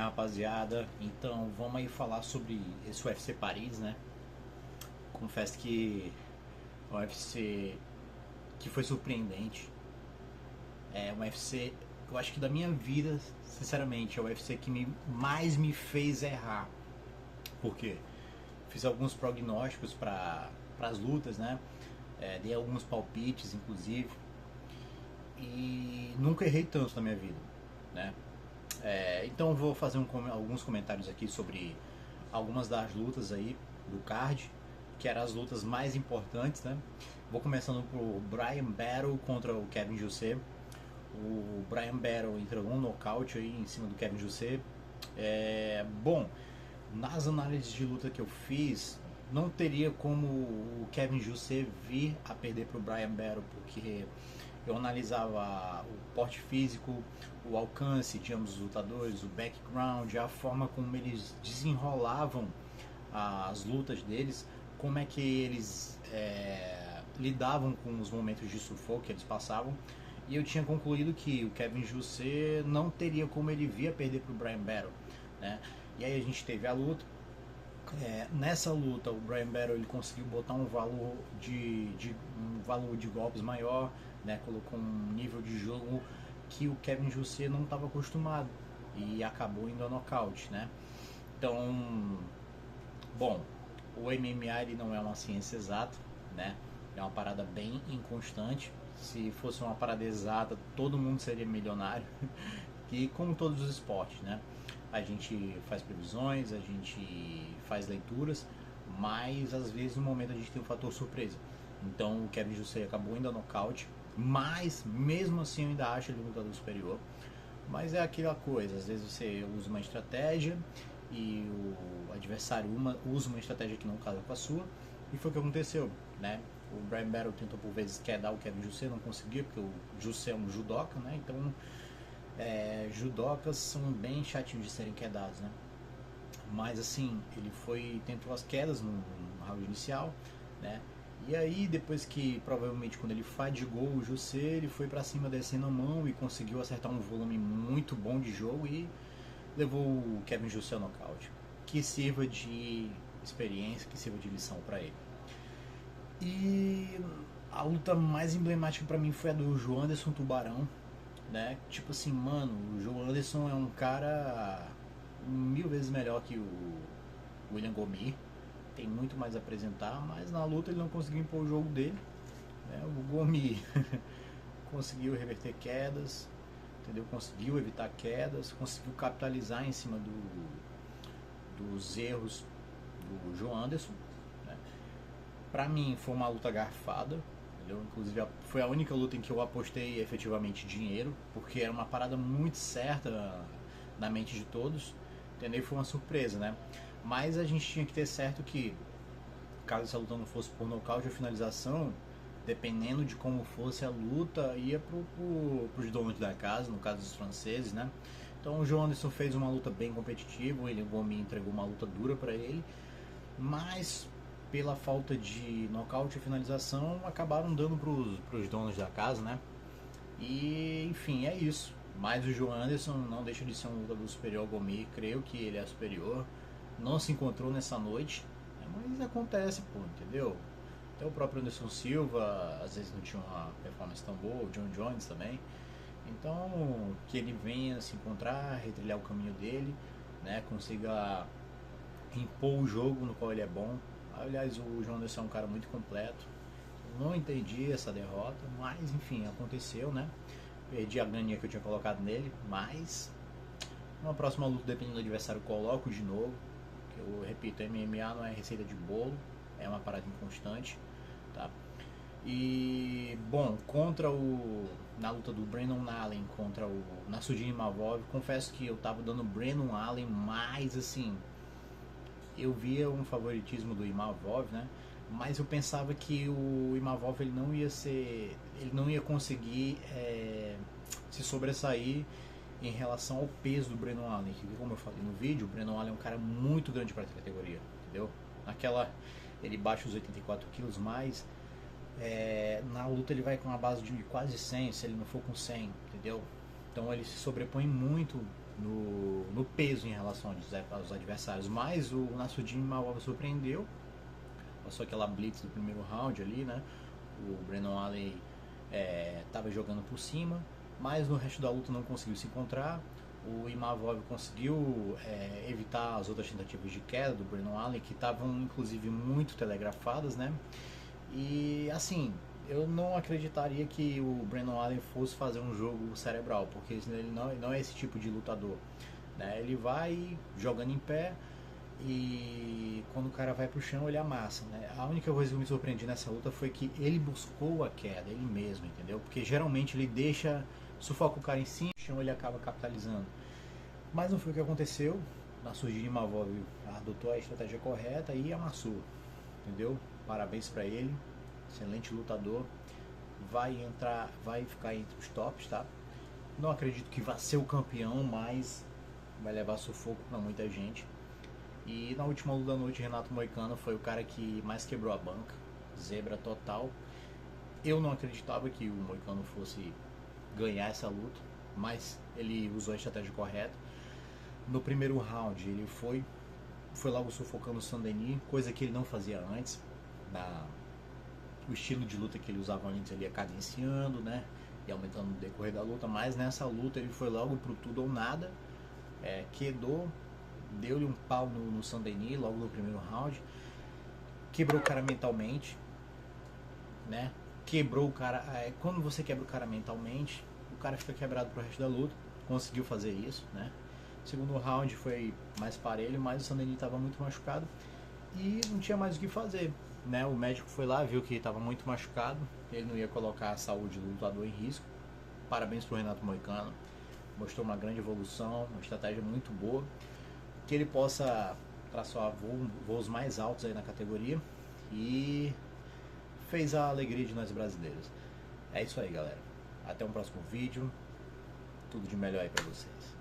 rapaziada? Então vamos aí falar sobre esse UFC Paris, né? Confesso que o UFC que foi surpreendente. É um UFC, eu acho que da minha vida, sinceramente, é o UFC que mais me fez errar. Por quê? Fiz alguns prognósticos para as lutas, né? Dei alguns palpites, inclusive, e nunca errei tanto na minha vida, né? Então vou fazer alguns comentários aqui sobre algumas das lutas aí do card, que eram as lutas mais importantes, né? Vou começando por Bryan Battle contra o Kevin Jousset. O Bryan Battle entregou um nocaute aí em cima do Kevin Jousset. Bom, nas análises de luta que eu fiz, não teria como o Kevin Jousset vir a perder para o Bryan Battle, porque eu analisava o porte físico, o alcance de ambos os lutadores, o background, a forma como eles desenrolavam as lutas deles, como é que eles lidavam com os momentos de sufoco que eles passavam. E eu tinha concluído que o Kevin Jousset não teria como ele vir a perder para o Bryan Battle, né? E aí a gente teve a luta. Nessa luta o Bryan Battle ele conseguiu botar um valor de golpes maior, né? Colocou um nível de jogo que o Kevin Jousset não estava acostumado e acabou indo a nocaute, né? Então, bom, o MMA ele não é uma ciência exata, né? É uma parada bem inconstante. Se fosse uma parada exata, todo mundo seria milionário. E como todos os esportes, né? A gente faz previsões, a gente faz leituras, mas às vezes no momento a gente tem um fator surpresa. Então o Kevin Jousset acabou indo a nocaute, mas mesmo assim eu ainda acho ele um lutador superior. Mas é aquela coisa, às vezes você usa uma estratégia e o adversário usa uma estratégia que não casa com a sua, e foi o que aconteceu, né? O Bryan Battle tentou por vezes quedar o Kevin Jousset, não conseguia, porque o Jousset é um judoca, né? Então judocas são bem chatinhos de serem quedados, né? Mas assim, ele tentou as quedas no round inicial, né? E aí depois que provavelmente quando ele fadigou o Jousset, ele foi pra cima descendo a mão e conseguiu acertar um volume muito bom de jogo e levou o Kevin Jousset ao nocaute. Que sirva de experiência, que sirva de lição para ele. E a luta mais emblemática para mim foi a do Joanderson Tubarão, né? Tipo assim, mano, o Joanderson é um cara 1000 vezes melhor que o William Gomis, tem muito mais a apresentar, mas na luta ele não conseguiu impor o jogo dele, né? O Gomis conseguiu reverter quedas, entendeu? Conseguiu evitar quedas, conseguiu capitalizar em cima dos erros do Joanderson, né? Pra mim foi uma luta garfada. Inclusive foi a única luta em que eu apostei efetivamente dinheiro, porque era uma parada muito certa na mente de todos, entendeu? E foi uma surpresa, né? Mas a gente tinha que ter certo que, caso essa luta não fosse por nocaute ou finalização, dependendo de como fosse a luta, ia pros donos da casa, no caso dos franceses, né? Então o João Anderson fez uma luta bem competitiva, o Gomi entregou uma luta dura para ele, mas pela falta de nocaute e finalização, acabaram dando pros donos da casa, né? E, enfim, é isso. Mas o João Anderson não deixa de ser um lutador superior ao Gomi, creio que ele é superior. Não se encontrou nessa noite, né? Mas acontece, pô, entendeu? Até o próprio Anderson Silva, às vezes não tinha uma performance tão boa, o John Jones também. Então, que ele venha se encontrar, retrilhar o caminho dele, né? Consiga impor o jogo no qual ele é bom. Aliás, o João Anderson é um cara muito completo. Não entendi essa derrota, mas enfim, aconteceu, né? Perdi a graninha que eu tinha colocado nele, mas numa próxima luta, dependendo do adversário, coloco de novo. Que eu repito, MMA não é receita de bolo, é uma parada inconstante, tá? E bom, na luta do Brennan Allen contra o Nassourdine Imavov, confesso que eu tava dando Brennan Allen, mais assim, eu via um favoritismo do Imavov, né? Mas eu pensava que o Imavov ele não ia conseguir se sobressair em relação ao peso do Brennan Allen. Que, como eu falei no vídeo, o Brennan Allen é um cara muito grande para a categoria, entendeu? Ele baixa os 84 quilos, mas na luta ele vai com uma base de quase 100, se ele não for com 100, entendeu? Então ele se sobrepõe muito no peso em relação aos adversários. Mas o Nassourdine Imavov surpreendeu, passou aquela blitz do primeiro round ali, né? O Brennan Allen estava jogando por cima, mas no resto da luta não conseguiu se encontrar. O Imavov conseguiu evitar as outras tentativas de queda do Brennan Allen, que estavam inclusive muito telegrafadas, né? E assim, eu não acreditaria que o Brennan Allen fosse fazer um jogo cerebral, porque ele não é esse tipo de lutador, né? Ele vai jogando em pé e quando o cara vai pro chão ele amassa, né? A única coisa que me surpreendi nessa luta foi que ele buscou a queda, ele mesmo, entendeu? Porque geralmente ele sufoca o cara em cima, no chão ele acaba capitalizando. Mas não foi o que aconteceu. Nassourdine Imavov adotou a estratégia correta e amassou, entendeu? Parabéns para ele, excelente lutador, vai ficar entre os tops, tá? Não acredito que vá ser o campeão, mas vai levar sufoco para muita gente. E na última luta da noite, Renato Moicano foi o cara que mais quebrou a banca, zebra total. Eu não acreditava que o Moicano fosse ganhar essa luta, mas ele usou a estratégia correta. No primeiro round ele foi logo sufocando o Saint-Denis, coisa que ele não fazia antes. O estilo de luta que ele usava antes ele ia cadenciando, né, e aumentando no decorrer da luta, mas nessa luta ele foi logo pro tudo ou nada, quedou, deu-lhe um pau no Saint-Denis logo no primeiro round, quebrou o cara mentalmente, né, quebrou o cara, quando você quebra o cara mentalmente, o cara fica quebrado pro resto da luta, conseguiu fazer isso, né. O segundo round foi mais parelho, mas o Saint-Denis estava muito machucado e não tinha mais o que fazer, né? O médico foi lá, viu que estava muito machucado, ele não ia colocar a saúde do lutador em risco. Parabéns pro Renato Moicano, mostrou uma grande evolução, uma estratégia muito boa, que ele possa traçar voos mais altos aí na categoria e fez a alegria de nós brasileiros. É isso aí, galera. Até um próximo vídeo. Tudo de melhor aí pra vocês.